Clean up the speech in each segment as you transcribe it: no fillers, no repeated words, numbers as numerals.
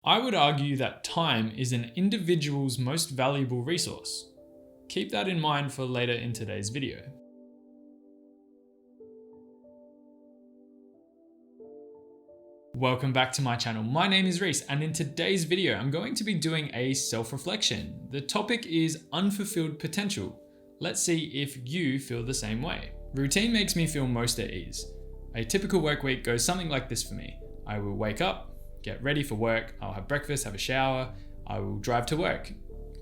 I would argue that time is an individual's most valuable resource. Keep that in mind for later in today's video. Welcome back to my channel. My name is Reece, and in today's video, I'm going to be doing a self-reflection. The topic is unfulfilled potential. Let's see if you feel the same way. Routine makes me feel most at ease. A typical work week goes something like this for me. I will wake up, get ready for work, I'll have breakfast, have a shower, I will drive to work.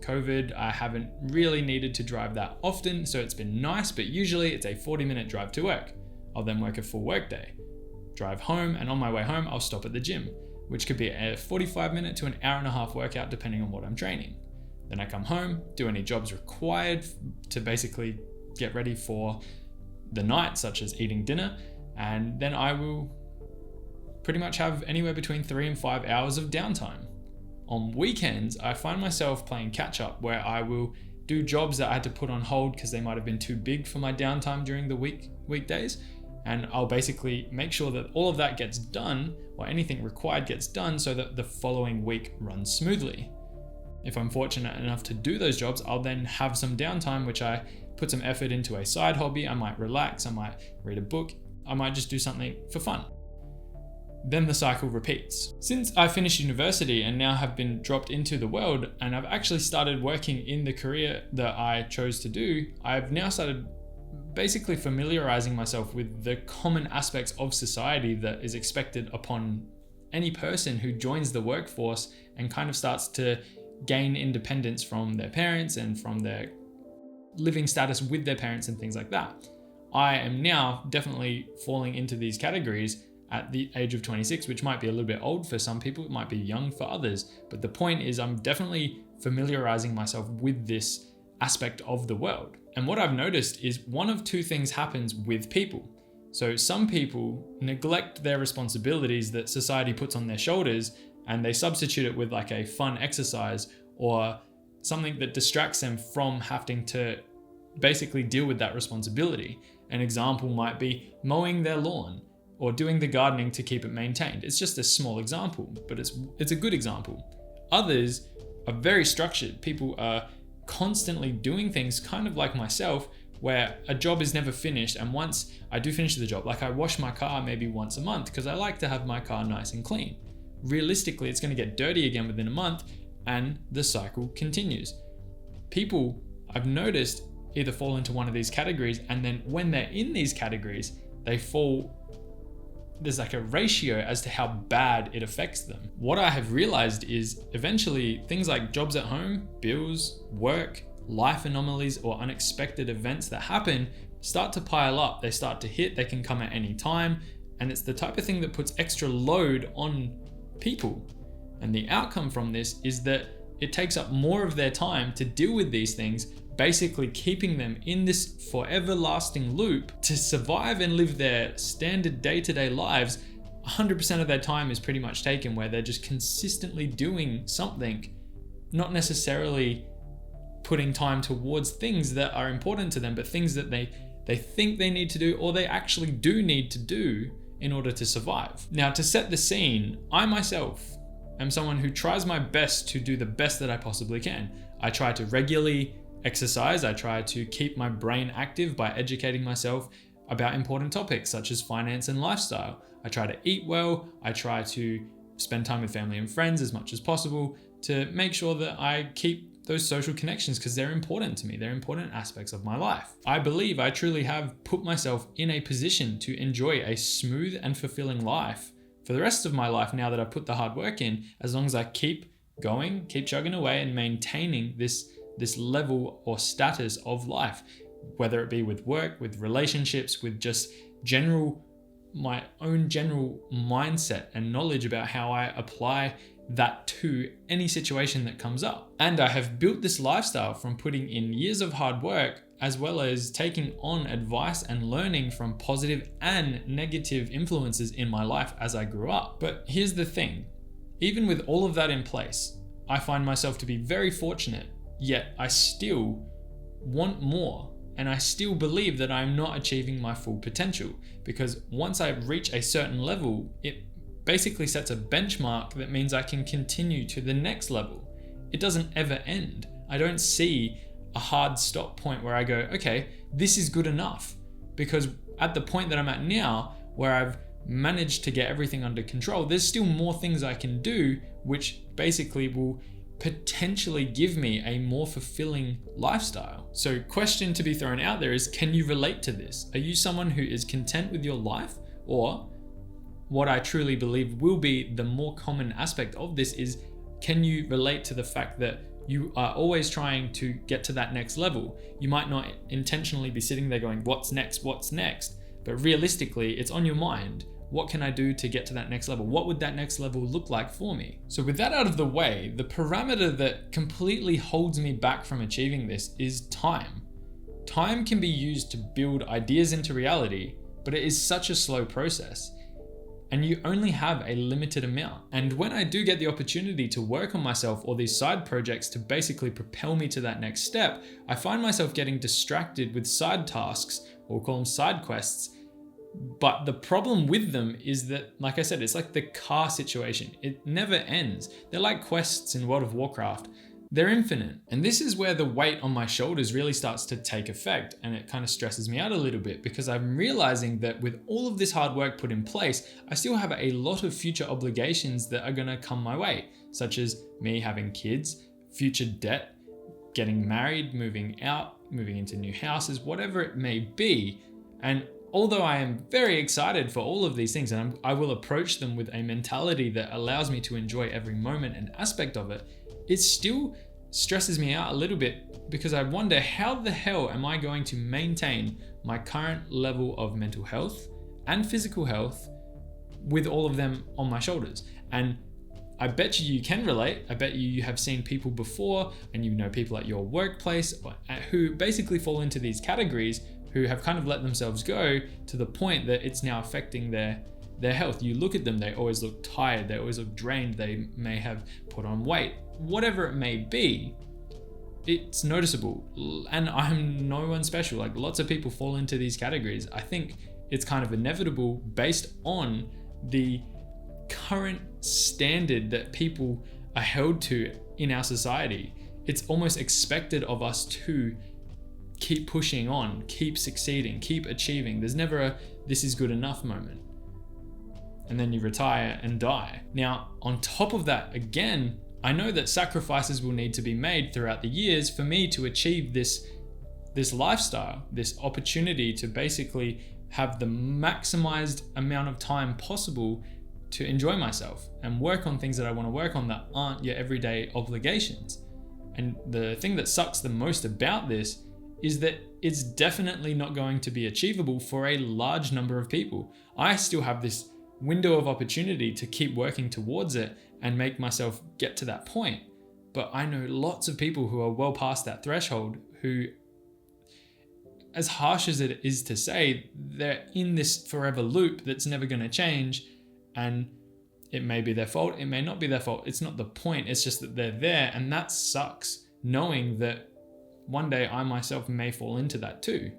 COVID, I haven't really needed to drive that often, so it's been nice, but usually it's a 40-minute drive to work. I'll then work a full work day. Drive home, and on my way home, I'll stop at the gym, which could be a 45-minute to an hour-and-a-half workout depending on what I'm training. Then I come home, do any jobs required to basically get ready for the night, such as eating dinner, and then I will pretty much have anywhere between 3 and 5 hours of downtime. On weekends, I find myself playing catch up where I will do jobs that I had to put on hold because they might have been too big for my downtime during the weekdays. And I'll basically make sure that all of that gets done, or anything required gets done, so that the following week runs smoothly. If I'm fortunate enough to do those jobs, I'll then have some downtime, which I put some effort into a side hobby. I might relax, I might read a book, I might just do something for fun. Then the cycle repeats. Since I finished university and now have been dropped into the world, and I've actually started working in the career that I chose to do, I've now started basically familiarizing myself with the common aspects of society that is expected upon any person who joins the workforce and kind of starts to gain independence from their parents and from their living status with their parents and things like that. I am now definitely falling into these categories at the age of 26, which might be a little bit old for some people, it might be young for others. But the point is, I'm definitely familiarizing myself with this aspect of the world. And what I've noticed is one of two things happens with people. So some people neglect their responsibilities that society puts on their shoulders, and they substitute it with like a fun exercise or something that distracts them from having to basically deal with that responsibility. An example might be mowing their lawn or doing the gardening to keep it maintained. It's just a small example, but it's a good example. Others are very structured. People are constantly doing things kind of like myself, where a job is never finished, and once I do finish the job, like I wash my car maybe once a month because I like to have my car nice and clean. Realistically, it's going to get dirty again within a month, and the cycle continues. People, I've noticed, either fall into one of these categories, and then when they're in these categories, there's like a ratio as to how bad it affects them. What I have realized is eventually things like jobs at home, bills, work, life anomalies, or unexpected events that happen start to pile up. They start to hit, they can come at any time. And it's the type of thing that puts extra load on people. And the outcome from this is that it takes up more of their time to deal with these things, basically keeping them in this forever lasting loop to survive and live their standard day-to-day lives. 100% of their time is pretty much taken where they're just consistently doing something, not necessarily putting time towards things that are important to them, but things that they think they need to do, or they actually do need to do in order to survive. Now, to set the scene, I myself am someone who tries my best to do the best that I possibly can. I try to regularly exercise. I try to keep my brain active by educating myself about important topics such as finance and lifestyle. I try to eat well. I try to spend time with family and friends as much as possible to make sure that I keep those social connections because they're important to me. They're important aspects of my life. I believe I truly have put myself in a position to enjoy a smooth and fulfilling life for the rest of my life now that I've put the hard work in, as long as I keep going, keep chugging away and maintaining this level or status of life, whether it be with work, with relationships, with just my own general mindset and knowledge about how I apply that to any situation that comes up. And I have built this lifestyle from putting in years of hard work, as well as taking on advice and learning from positive and negative influences in my life as I grew up. But here's the thing, even with all of that in place, I find myself to be very fortunate, yet I still want more. And I still believe that I'm not achieving my full potential, because once I reach a certain level, it basically sets a benchmark that means I can continue to the next level. It doesn't ever end. I don't see a hard stop point where I go, okay, this is good enough. Because at the point that I'm at now, where I've managed to get everything under control, there's still more things I can do, which basically will potentially give me a more fulfilling lifestyle. So question to be thrown out there is, can you relate to this? Are you someone who is content with your life? Or what I truly believe will be the more common aspect of this is, can you relate to the fact that you are always trying to get to that next level? You might not intentionally be sitting there going, what's next? What's next? But realistically, it's on your mind. What can I do to get to that next level? What would that next level look like for me? So with that out of the way, the parameter that completely holds me back from achieving this is time. Time can be used to build ideas into reality, but it is such a slow process. And you only have a limited amount. And when I do get the opportunity to work on myself or these side projects to basically propel me to that next step, I find myself getting distracted with side tasks, or we'll call them side quests. But the problem with them is that, like I said, it's like the car situation. It never ends. They're like quests in World of Warcraft. They're infinite. And this is where the weight on my shoulders really starts to take effect, and it kind of stresses me out a little bit, because I'm realizing that with all of this hard work put in place, I still have a lot of future obligations that are gonna come my way, such as me having kids, future debt, getting married, moving out, moving into new houses, whatever it may be. And although I am very excited for all of these things, and I will approach them with a mentality that allows me to enjoy every moment and aspect of it, it still stresses me out a little bit, because I wonder, how the hell am I going to maintain my current level of mental health and physical health with all of them on my shoulders? And I bet you can relate. I bet you have seen people before, and you know people at your workplace who basically fall into these categories, who have kind of let themselves go to the point that it's now affecting their health. You look at them, they always look tired, they always look drained, they may have put on weight, whatever it may be. It's noticeable, and I'm no one special. Like, lots of people fall into these categories. I think it's kind of inevitable based on the current standard that people are held to in our society. It's almost expected of us to keep pushing on, keep succeeding, keep achieving. There's never a this is good enough moment. And then you retire and die. Now, on top of that, again, I know that sacrifices will need to be made throughout the years for me to achieve this lifestyle, this opportunity to basically have the maximized amount of time possible to enjoy myself and work on things that I want to work on that aren't your everyday obligations. And the thing that sucks the most about this is that it's definitely not going to be achievable for a large number of people. I still have this window of opportunity to keep working towards it and make myself get to that point. But I know lots of people who are well past that threshold, who, as harsh as it is to say, they're in this forever loop that's never going to change. And it may be their fault, it may not be their fault. It's not the point, it's just that they're there. And that sucks, knowing that one day I myself may fall into that too.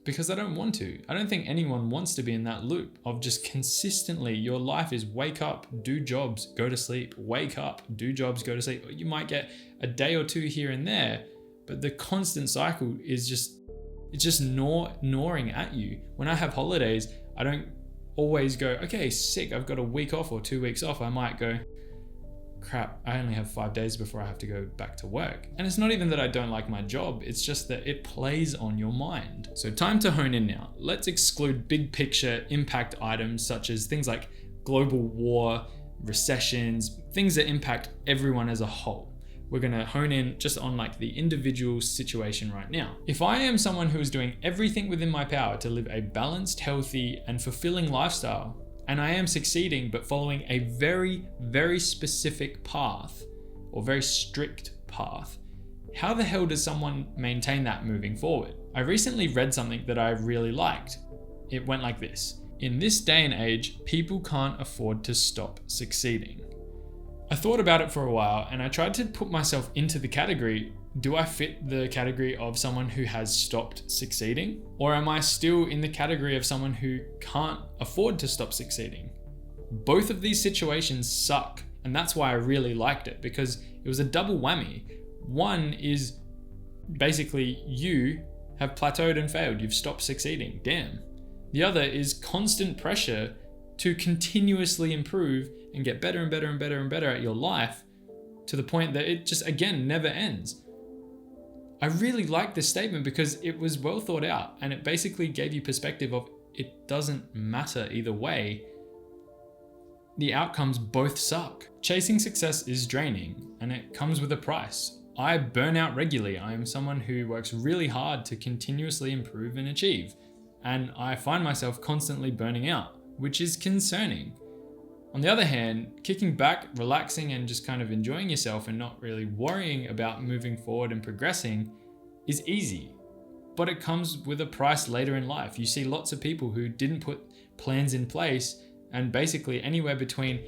Because I don't want to. I don't think anyone wants to be in that loop of just consistently, your life is wake up, do jobs, go to sleep, wake up, do jobs, go to sleep. You might get a day or two here and there, but the constant cycle is just gnawing at you. When I have holidays, I don't always go, okay, sick, I've got a week off or 2 weeks off. I might go, crap, I only have 5 days before I have to go back to work. And it's not even that I don't like my job, it's just that it plays on your mind. So time to hone in now. Let's exclude big picture impact items such as things like global war, recessions, things that impact everyone as a whole. We're gonna hone in just on like the individual situation right now. If I am someone who is doing everything within my power to live a balanced, healthy, and fulfilling lifestyle, and I am succeeding, but following a very, very specific path or very strict path, how the hell does someone maintain that moving forward? I recently read something that I really liked. It went like this: in this day and age, people can't afford to stop succeeding. I thought about it for a while, and I tried to put myself into the category. Do I fit the category of someone who has stopped succeeding? Or am I still in the category of someone who can't afford to stop succeeding? Both of these situations suck. And that's why I really liked it, because it was a double whammy. One is basically you have plateaued and failed. You've stopped succeeding. Damn. The other is constant pressure to continuously improve and get better and better and better and better at your life, to the point that it just, again, never ends. I really like this statement because it was well thought out, and it basically gave you perspective of it doesn't matter either way. The outcomes both suck. Chasing success is draining, and it comes with a price. I burn out regularly. I am someone who works really hard to continuously improve and achieve, and I find myself constantly burning out, which is concerning. On the other hand, kicking back, relaxing, and just kind of enjoying yourself and not really worrying about moving forward and progressing is easy, but it comes with a price later in life. You see lots of people who didn't put plans in place, and basically anywhere between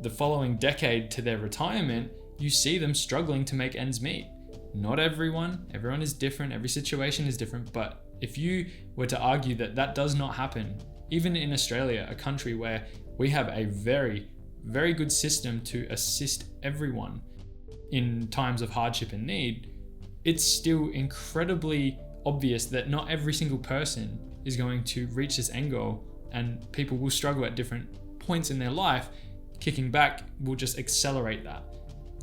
the following decade to their retirement, you see them struggling to make ends meet. Not everyone is different, every situation is different, but if you were to argue that that does not happen, even in Australia, a country where we have a very, very good system to assist everyone in times of hardship and need, it's still incredibly obvious that not every single person is going to reach this end goal, and people will struggle at different points in their life. Kicking back will just accelerate that.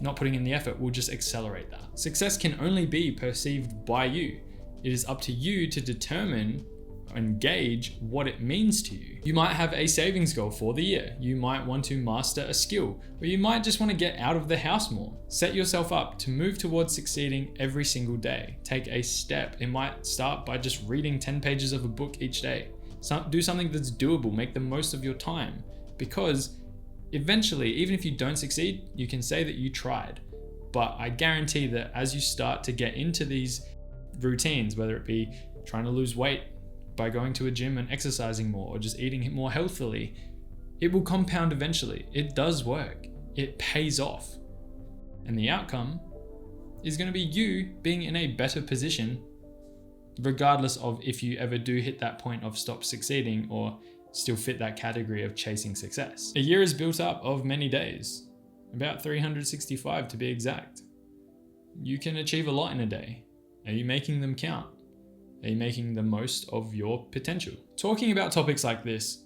Not putting in the effort will just accelerate that. Success can only be perceived by you. It is up to you to determine and gauge what it means to you. You might have a savings goal for the year. You might want to master a skill, or you might just want to get out of the house more. Set yourself up to move towards succeeding every single day. Take a step. It might start by just reading 10 pages of a book each day. Do something that's doable. Make the most of your time, because eventually, even if you don't succeed, you can say that you tried. But I guarantee that as you start to get into these routines, whether it be trying to lose weight by going to a gym and exercising more, or just eating more healthily, it will compound eventually. It does work. It pays off. And the outcome is going to be you being in a better position, regardless of if you ever do hit that point of stop succeeding or still fit that category of chasing success. A year is built up of many days, about 365 to be exact. You can achieve a lot in a day. Are you making them count? Are you making the most of your potential? Talking about topics like this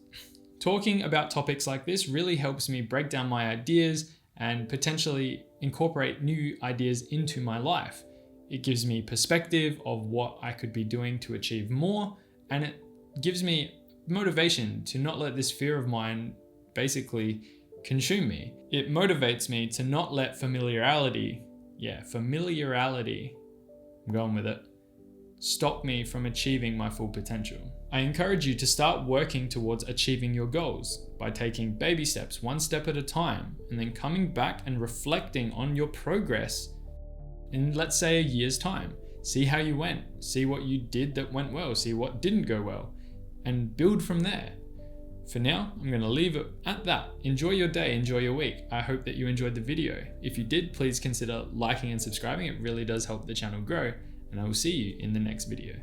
really helps me break down my ideas and potentially incorporate new ideas into my life. It gives me perspective of what I could be doing to achieve more, and it gives me motivation to not let this fear of mine basically consume me. It motivates me to not let familiarity, I'm going with it, stop me from achieving my full potential. I encourage you to start working towards achieving your goals by taking baby steps, one step at a time, and then coming back and reflecting on your progress in, let's say, a year's time. See how you went, see what you did that went well, see what didn't go well, and build from there. For now, I'm going to leave it at that. Enjoy your day, enjoy your week. I hope that you enjoyed the video. If you did, please consider liking and subscribing. It really does help the channel grow, and I will see you in the next video.